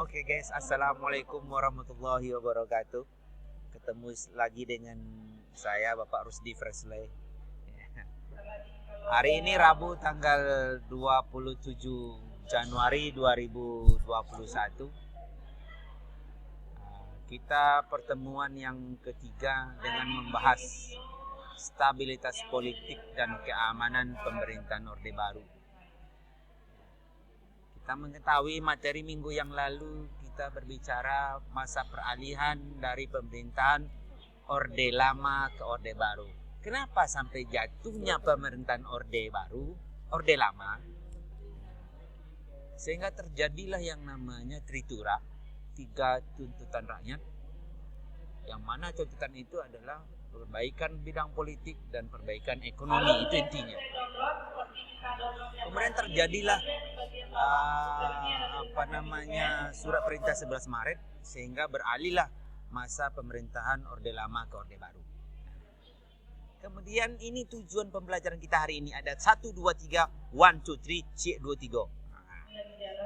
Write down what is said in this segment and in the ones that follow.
Oke guys, assalamualaikum warahmatullahi wabarakatuh. Ketemu lagi dengan saya Bapak Rusdi Fresley. Hari ini Rabu tanggal 27 Januari 2021. Kita pertemuan yang ketiga dengan membahas stabilitas politik dan keamanan pemerintahan Orde Baru. Kita mengetahui materi minggu yang lalu kita berbicara masa peralihan dari pemerintahan Orde Lama ke Orde Baru. Kenapa sampai jatuhnya pemerintahan Orde Baru, Orde Lama? Sehingga terjadilah yang namanya tritura, 3 tuntutan rakyat. Yang mana tuntutan itu adalah perbaikan bidang politik dan perbaikan ekonomi, itu intinya. Kemudian terjadilah surat perintah 11 Maret sehingga beralihlah masa pemerintahan Orde Lama ke Orde Baru. Kemudian ini tujuan pembelajaran kita hari ini ada 1, 2, 3, 1, 2, 3, C, 2, 3.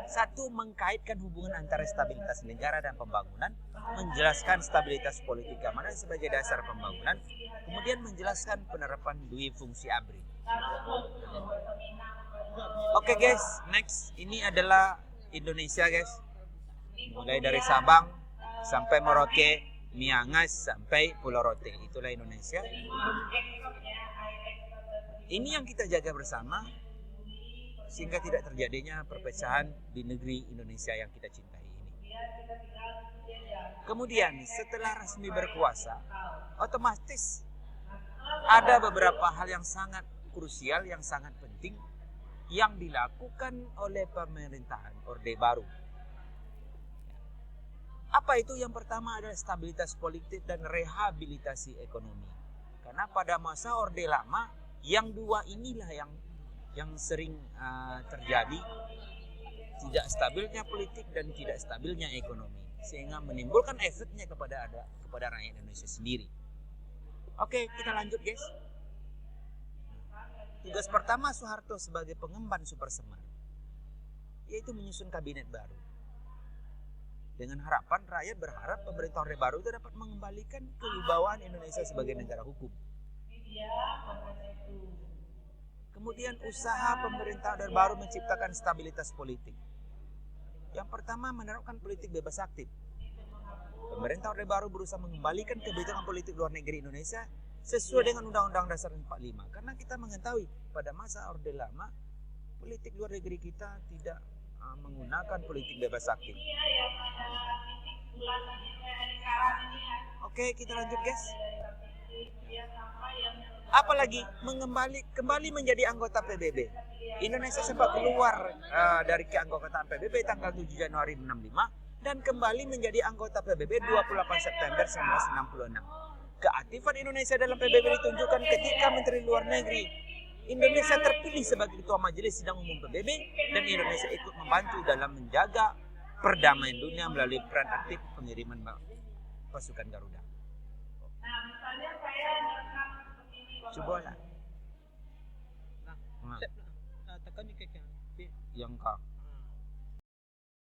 Satu, mengkaitkan hubungan antara stabilitas negara dan pembangunan, menjelaskan stabilitas politik keamanan sebagai dasar pembangunan, kemudian menjelaskan penerapan dui fungsi ABRI. Oke guys, next ini adalah Indonesia guys. Mulai dari Sabang sampai Merauke, Miangas sampai Pulau Rote, itulah Indonesia. Ini yang kita jaga bersama sehingga tidak terjadinya perpecahan di negeri Indonesia yang kita cintai ini. Kemudian setelah resmi berkuasa, otomatis ada beberapa hal yang sangat krusial, yang sangat penting yang dilakukan oleh pemerintahan Orde Baru. Apa itu? Yang pertama adalah stabilitas politik dan rehabilitasi ekonomi. Karena pada masa Orde Lama, yang dua inilah yang sering terjadi, tidak stabilnya politik dan tidak stabilnya ekonomi, sehingga menimbulkan efeknya kepada rakyat Indonesia sendiri. Oke, kita lanjut guys. Tugas pertama Soeharto sebagai pengemban Super Semar yaitu menyusun kabinet baru. Dengan harapan rakyat berharap pemerintah Orde Baru itu dapat mengembalikan kewibawaan Indonesia sebagai negara hukum. Kemudian usaha pemerintah Orde Baru menciptakan stabilitas politik. Yang pertama, menerapkan politik bebas aktif. Pemerintah Orde Baru berusaha mengembalikan kebijakan politik luar negeri Indonesia sesuai dengan Undang-Undang Dasar 45. Karena kita mengetahui pada masa Orde Lama, politik luar negeri kita tidak menggunakan politik bebas aktif. Oke, kita lanjut guys. Apalagi kembali menjadi anggota PBB. Indonesia sempat keluar dari keanggotaan PBB tanggal 7 Januari 1965 dan kembali menjadi anggota PBB 28 September 1966. Keaktifan Indonesia dalam PBB ditunjukkan ketika Menteri Luar Negeri Indonesia terpilih sebagai Ketua Majelis Sidang Umum PBB dan Indonesia ikut membantu dalam menjaga perdamaian dunia melalui peran aktif pengiriman pasukan Garuda. Coba lah. Yang kak.